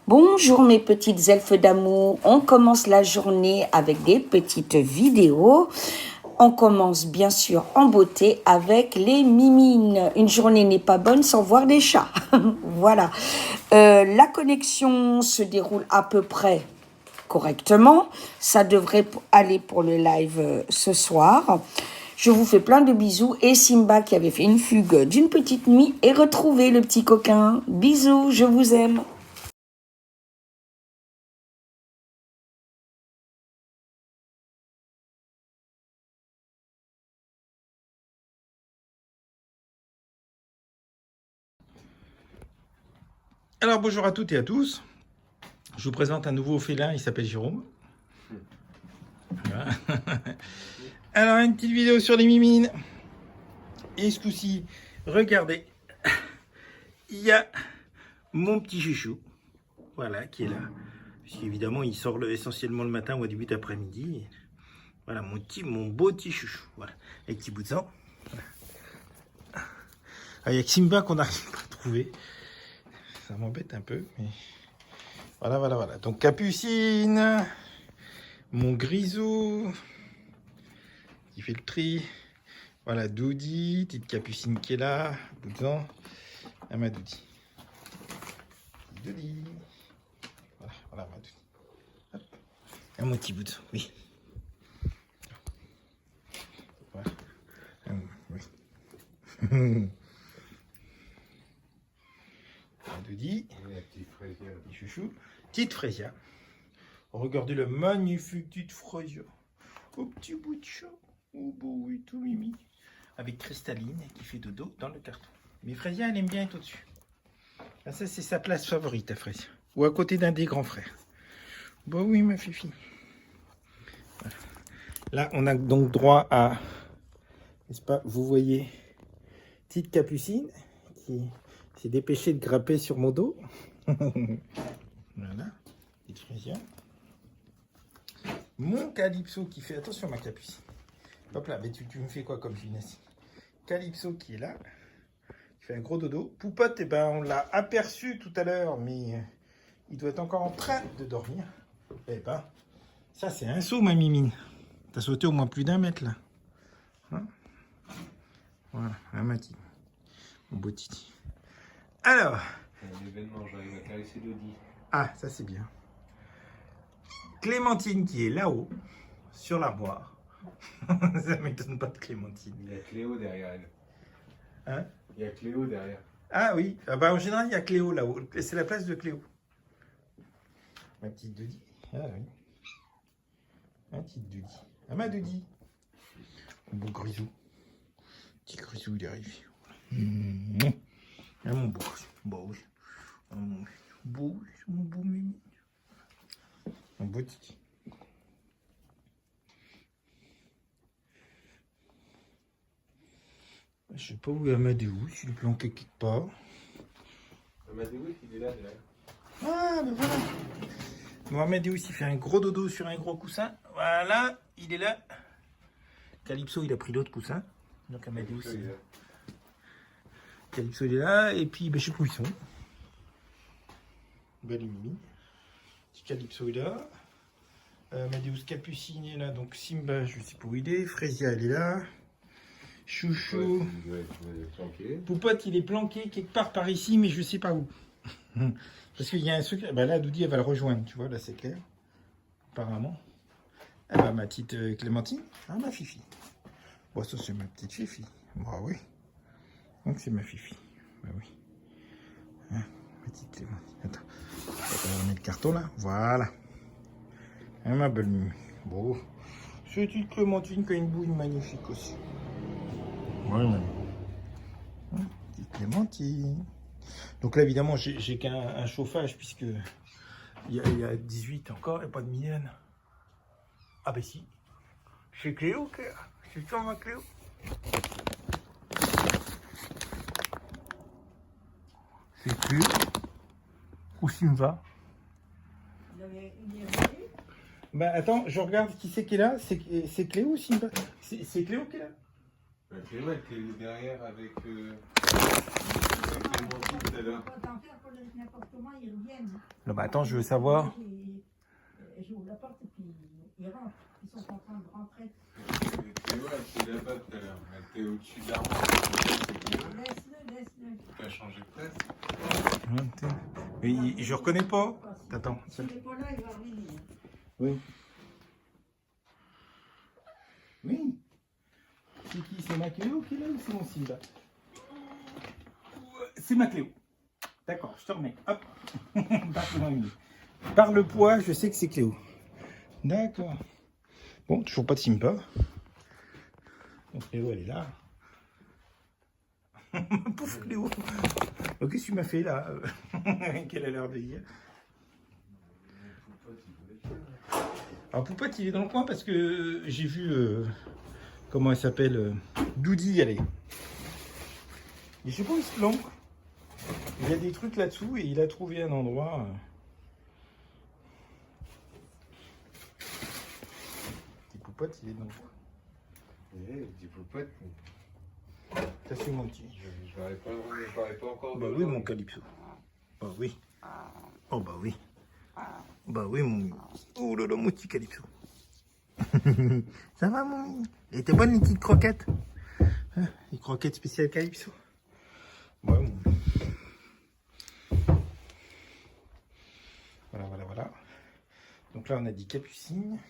Bonjour mes petites elfes d'amour, on commence la journée avec des petites vidéos. On commence bien sûr en beauté avec les mimines. Une journée n'est pas bonne sans voir des chats. Voilà. La connexion se déroule à peu près correctement. Ça devrait aller pour le live ce soir. Je vous fais plein de bisous. Et Simba qui avait fait une fugue d'une petite nuit est retrouvé, le petit coquin. Bisous, je vous aime. Alors bonjour à toutes et à tous, je vous présente un nouveau félin, il s'appelle Jérôme. Voilà. Alors une petite vidéo sur les mimines. Et ce coup-ci, regardez, il y a mon petit chouchou, voilà, qui est là. Puisqu'évidemment il sort essentiellement le matin ou au début d'après-midi. Voilà mon beau petit chouchou, voilà, avec petit bout de sang. Voilà. Ah, il y a que Simba qu'on n'arrive pas à trouver. Ça m'embête un peu, mais voilà. Donc Capucine, mon Grisou, qui fait le tri. Voilà, Doudi, petite Capucine qui est là, Boudzan, et ma Doudi. Doudi. Voilà, ma Doudi. Hop. Et mon petit Boudzan, oui. Voilà. Oui. Doudi, la petite Frésia, petit chouchou, petite Frésia. Regardez le magnifique petite Frésia, au petit bout de chat, au beau et tout mimi, avec Cristalline qui fait dodo dans le carton. Mais Frésia, elle aime bien être au-dessus. Ça, c'est sa place favorite, à Frésia, ou à côté d'un des grands frères. Bah oui, ma fifi. Voilà. Là, on a donc droit à, n'est-ce pas, vous voyez, petite Capucine qui s'est dépêchée de grapper sur mon dos. Voilà, petite Frésia. Mon Calypso qui fait, attention ma Capucine. Hop là, mais tu me fais quoi comme gymnastique? Calypso qui est là, qui fait un gros dodo. Poupote, eh ben, on l'a aperçu tout à l'heure, mais il doit être encore en train de dormir. Eh ben, ça c'est un saut ma mimine. T'as sauté au moins plus d'1 mètre là. Hein, voilà, un mati. Mon beau titi. Alors. Un événement, j'arrive à caresser Dodi. Ah, ça c'est bien. Clémentine qui est là-haut, sur l'armoire. Ça m'étonne pas de Clémentine. Il y a Cléo derrière elle. Hein? Il y a Cléo derrière. Ah oui, ah bah, en général il y a Cléo là-haut. C'est la place de Cléo. Ma petite Dodi. Ah oui. Ma petite Dodi. Ah ma Dodi. Mon beau grisou. Petit grisou il arrive. Ah mon beau grisou. Bon oui. Mon beau mimi. Un beau titi. Je sais pas où est Amadeus, il est planqué quelque part. Amadeus, il est là derrière. Ah, ben voilà. Bon, Amadeus, il fait un gros dodo sur un gros coussin. Voilà, il est là. Calypso, il a pris l'autre coussin. Donc Amadeus, Calypso, il est là. Et puis, ben, je sais pas où ils sont. Belle mimi. Calypso, il est là. Amadeus Capucine est là, donc Simba, je sais pas où il est. Frésia, elle est là. Chouchou. Ouais, Poupote, il est planqué quelque part par ici, mais je sais pas où. Parce qu'il y a un secret. Bah là, Doudi, elle va le rejoindre, tu vois, là, c'est clair. Apparemment. Ah bah, ma petite Clémentine. Ah, ma fifi. Bon, ça, c'est ma petite fifi. Bah oui. Donc, c'est ma fifi. Bah oui. Hein, petite Clémentine. Attends. On va mettre le carton, là. Voilà. Hein, ma belle mimi. Bon. Petite Clémentine qui a une bouille magnifique aussi. Ouais, même. Hein, petite Clémentine. Donc là, évidemment, j'ai qu'un chauffage, puisque il y a 18 encore, et pas de mienne. Ah ben si. C'est Cléo, c'est toi ma Cléo. C'est Cléo. Où Simba? Bah attends, je regarde qui c'est qui est là. C'est Cléo ou Simba? C'est Cléo qui est là? Cléo, elle était derrière avec Clémentine tout à l'heure. avec n'importe comment, ils reviennent. Non, bah attends, je veux savoir. J'ouvre la porte et puis ils rentrent. Ils sont en train de rentrer. Théo, elle était là-bas tout à l'heure. Elle était au-dessus de l'arbre. Laisse-le. Tu as changé de place. Mais je reconnais pas. Attends. S'il n'est pas là, il va revenir. Oui. Oui. C'est qui? C'est ma Cléo qui est là ou c'est mon Simba? C'est ma Cléo. D'accord, je te remets. Hop. Par le poids, je sais que c'est Cléo. D'accord. Bon, toujours pas de Simba. Donc Cléo, elle est là. Pouf Cléo. Oh, qu'est-ce que tu m'as fait là? Quelle a l'air de dire? Alors Poupote, il est dans le coin parce que j'ai vu, comment elle s'appelle, Doudi y aller. Et je sais pas où il se planque. Il y a des trucs là-dessous et il a trouvé un endroit. Petit Poupote, il est dans le coin. Eh, dis Poupote. Ça c'est mon petit. Je n'aurais pas encore. Bah oui, mon Calypso. Bah oui. Oh bah oui. Bah oui, mon... Oh là là, mon petit Calypso. Ça va, mon... Elle était bonne, les petites croquettes. Hein, les croquettes spéciales Calypso. Ouais, mon... Voilà. Donc là, on a dit Capucine.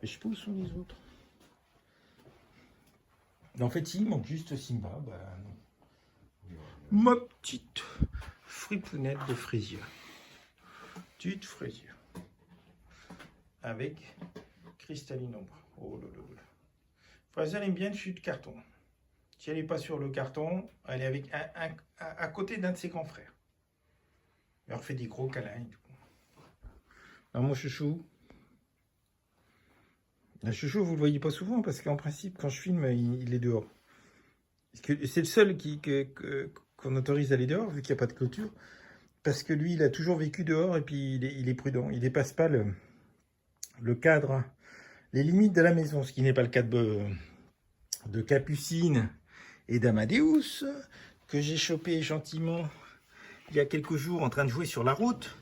Mais je sais pas où sont les autres. En fait, il manque juste Simba. Bah, non. Ma petite fripounette de fraisier. Petite fraisier. Avec cristalline ombre. Oh là là. Fraisier, elle aime bien le chute de carton. Si elle n'est pas sur le carton, elle est avec à côté d'un de ses grands frères. Elle leur fait des gros câlins et tout. Alors mon chouchou. Le chouchou, vous le voyez pas souvent parce qu'en principe, quand je filme, il est dehors. C'est le seul qu'on autorise à aller dehors vu qu'il n'y a pas de clôture. Parce que lui, il a toujours vécu dehors et puis il est prudent. Il dépasse pas le cadre, les limites de la maison. Ce qui n'est pas le cas de Capucine et d'Amadeus, que j'ai chopé gentiment il y a quelques jours en train de jouer sur la route.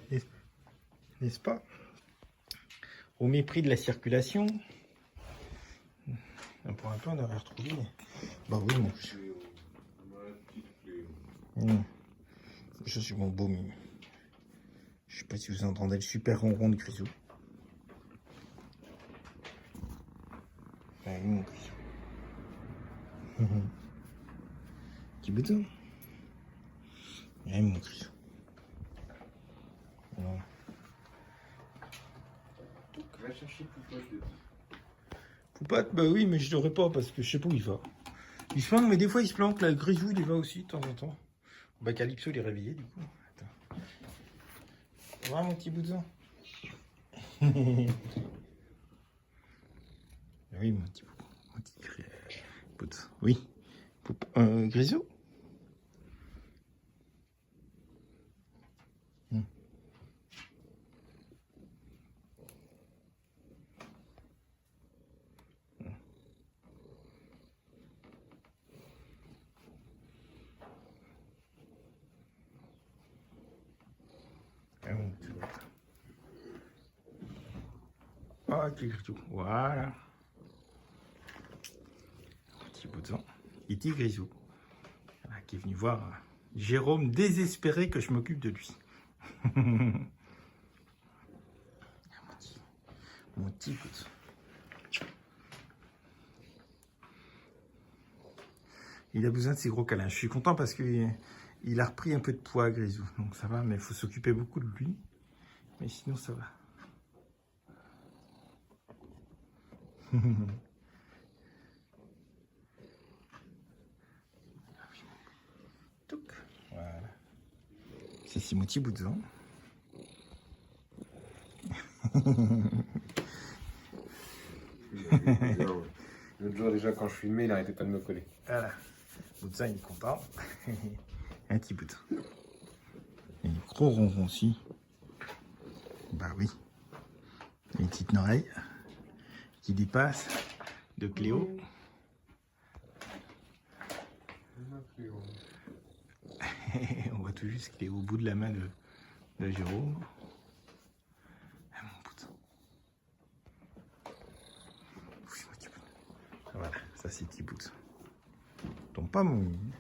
N'est-ce pas? Au mépris de la circulation. Pour un peu, on aurait retrouvé. Bah oui, mon chou. Je suis mon beau mimi. Je sais pas si vous entendez le super ronron de Grisou. Ouais, mon Grisou. Petit bouton. Ouais, mon Grisou. Voilà. Va chercher Poupote. Poupote, bah oui, mais je l'aurais pas parce que je sais pas où il va. Il se planque, mais des fois il se planque. Là, le Grisou, il y va aussi de temps en temps. Bah, Calypso, il est réveillé du coup. Attends. Voilà mon petit bout de sang. Oui, mon petit bout de sang. Oui. Grisou. Ah, Grisou. Voilà. Petit bout de sang. Iti Grisou. Voilà, qui est venu voir Jérôme désespéré que je m'occupe de lui. Mon petit bout de sang. Il a besoin de ses gros câlins. Je suis content parce qu'il a repris un peu de poids, Grisou. Donc ça va, mais il faut s'occuper beaucoup de lui. Mais sinon, ça va. Voilà. C'est mon petit bout de sang. L'autre jour, déjà, quand je filmais, il n'arrêtait pas de me coller. Voilà. Bout de sang, il est content. Un petit bout de sang. Et un gros ronron aussi. Bah oui. Une petite oreille qui dépasse de Cléo. On va tout juste qu'il est au bout de la main de Jérôme. Ah, mon pote. Voilà, ça c'est petit bout. Tombe pas, mon mimi.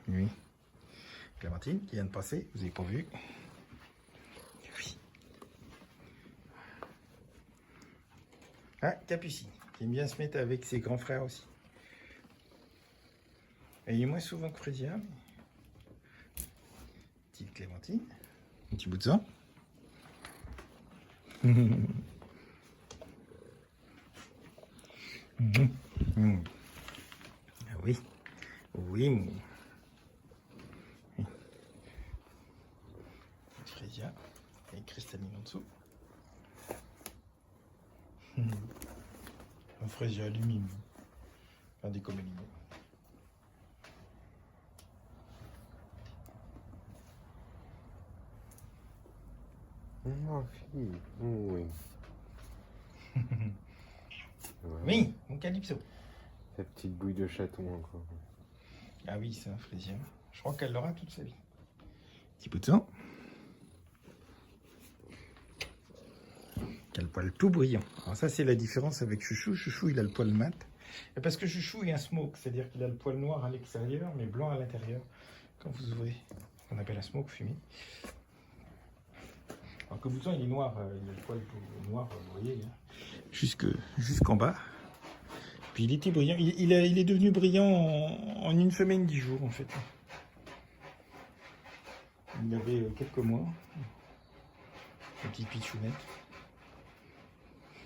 Oui. Clémentine qui vient de passer, vous n'avez pas vu. Oui. Ah, Capucine, qui aime bien se mettre avec ses grands frères aussi. Elle est moins souvent que Frésia. Petite Clémentine, un petit bout de sang. Ah oui, oui, mon... Frésia, et Cristaline en dessous. Frésia, lui, mimi. Un des comédiens. Ma fille, oui. Oui, mon Calypso. Sa petite bouille de chaton encore. Ah oui, c'est un Frésia. Je crois qu'elle l'aura toute sa vie. Petit bout de sang. Qui a le poil tout brillant. Alors ça, c'est la différence avec Chouchou. Chouchou, il a le poil mat. Et parce que Chouchou est un smoke, c'est-à-dire qu'il a le poil noir à l'extérieur, mais blanc à l'intérieur. Quand vous ouvrez, on appelle un smoke fumé. Alors que Bouton, il est noir, il a le poil noir, vous voyez, jusqu'en bas. Puis il était brillant, il est devenu brillant en une semaine, 10 jours en fait. Il avait quelques mois. Une petite pitchounette.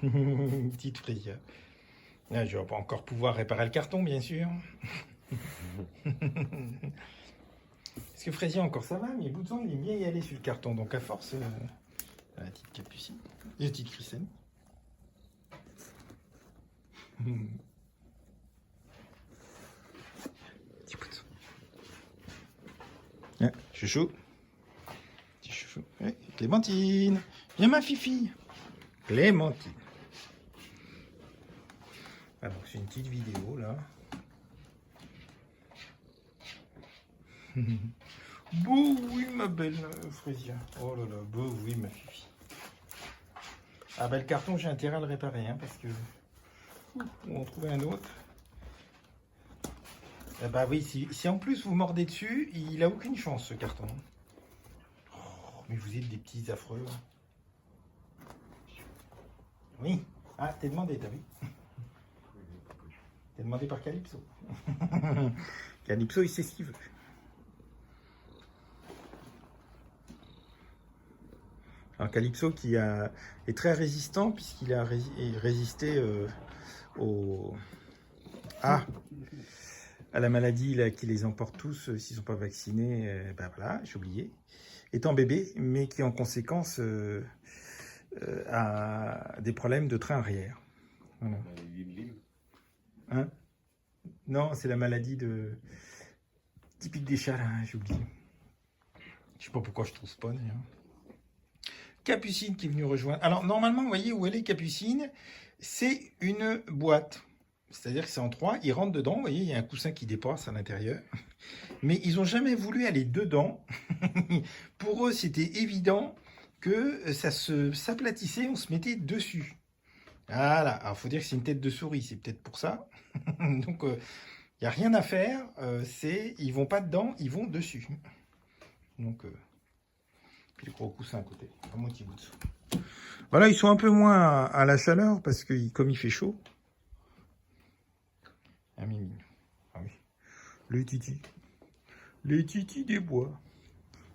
Une petite Frésia. Là, je vais pas encore pouvoir réparer le carton, bien sûr. Parce que Frésia encore ça va, mais Bouton, il aime bien y aller sur le carton. Donc à force... la petite Capucine, la petite Christine. Petit pouce. Ah, Chouchou. Petit Chouchou. Ouais, Clémentine. Viens ma fifi. Clémentine. Alors, c'est une petite vidéo là. Beau oui ma belle Frésia. Oh là là, beau oui ma fifi. Ah ben le carton j'ai intérêt à le réparer hein, parce que on va en trouver un autre. Ah bah oui, si en plus vous mordez dessus, il a aucune chance ce carton. Oh, mais vous êtes des petits affreux. Oui. Ah t'es demandé, t'as vu? T'es demandé par Calypso. Calypso il sait ce qu'il veut. Alors Calypso qui est très résistant puisqu'il a résisté à la maladie là, qui les emporte tous s'ils ne sont pas vaccinés. Ben voilà, j'ai oublié. Étant bébé, mais qui en conséquence a des problèmes de train arrière. Voilà. Hein? Non, c'est la maladie typique des chats, là, j'ai oublié. Je sais pas pourquoi je trouve pas d'ailleurs. Capucine qui est venue rejoindre. Alors, normalement, vous voyez où elle est, Capucine? C'est une boîte. C'est-à-dire que c'est en 3. Ils rentrent dedans. Vous voyez, il y a un coussin qui dépasse à l'intérieur. Mais ils n'ont jamais voulu aller dedans. Pour eux, c'était évident que ça s'aplatissait, on se mettait dessus. Voilà. Alors, il faut dire que c'est une tête de souris. C'est peut-être pour ça. Donc, il n'y a rien à faire. Ils vont pas dedans, ils vont dessus. Donc... Puis le gros coussin à côté, à moitié bout dessous. Voilà, ils sont un peu moins à la chaleur parce que comme il fait chaud. Un mimi. Ah oui. Les titis. Les titis des bois.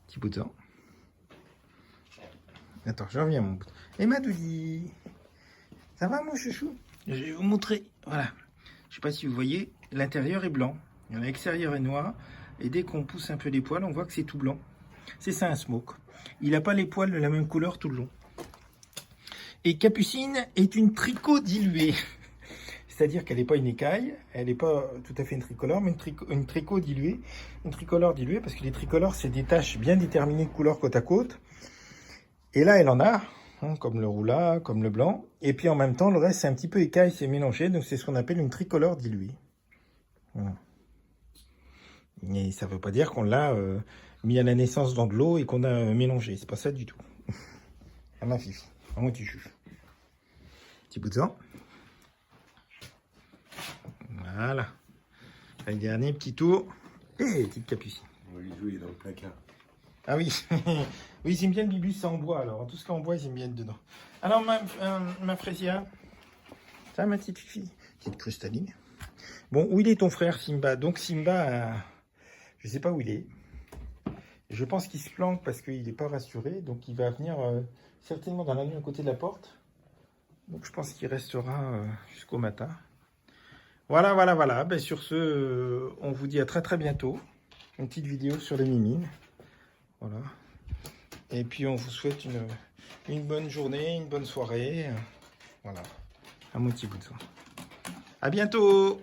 Petit bout de sang. Attends, je reviens mon bout. Et ma douille. Ça va mon chouchou? Je vais vous montrer. Voilà. Je sais pas si vous voyez, l'intérieur est blanc. L'extérieur est noir. Et dès qu'on pousse un peu les poils, on voit que c'est tout blanc. C'est ça un smoke. Il n'a pas les poils de la même couleur tout le long. Et Capucine est une tricot diluée. C'est-à-dire qu'elle n'est pas une écaille, elle n'est pas tout à fait une tricolore, mais une tricot diluée. Une tricolore diluée, parce que les tricolores, c'est des taches bien déterminées de couleurs côte à côte. Et là, elle en a. hein, comme le roula, comme le blanc. Et puis en même temps, le reste, c'est un petit peu écaille, c'est mélangé. Donc c'est ce qu'on appelle une tricolore diluée. Voilà. Et ça ne veut pas dire qu'on l'a mis à la naissance dans de l'eau et qu'on a mélangé. C'est pas ça du tout. À ma fifi, à moi tu juges. Petit bout de sang. Voilà. Un dernier petit tour. Et petite capucine. On va lui jouer dans le placard. Ah oui, oui, ils aiment bien le bibus, c'est en bois. Alors, tout ce qui est en bois, ils aiment bien être dedans. Alors, ma Frésia, ça, ma petite fille, petite cristalline. Bon, où il est ton frère, Simba? Donc, Simba, je sais pas où il est. Je pense qu'il se planque parce qu'il n'est pas rassuré. Donc, il va venir certainement dans la nuit à côté de la porte. Donc, je pense qu'il restera jusqu'au matin. Voilà, voilà, voilà. Ben, sur ce, on vous dit à très, très bientôt. Une petite vidéo sur les mimines. Voilà. Et puis on vous souhaite une bonne journée, une bonne soirée. Voilà. Un petit bout de soin. À bientôt!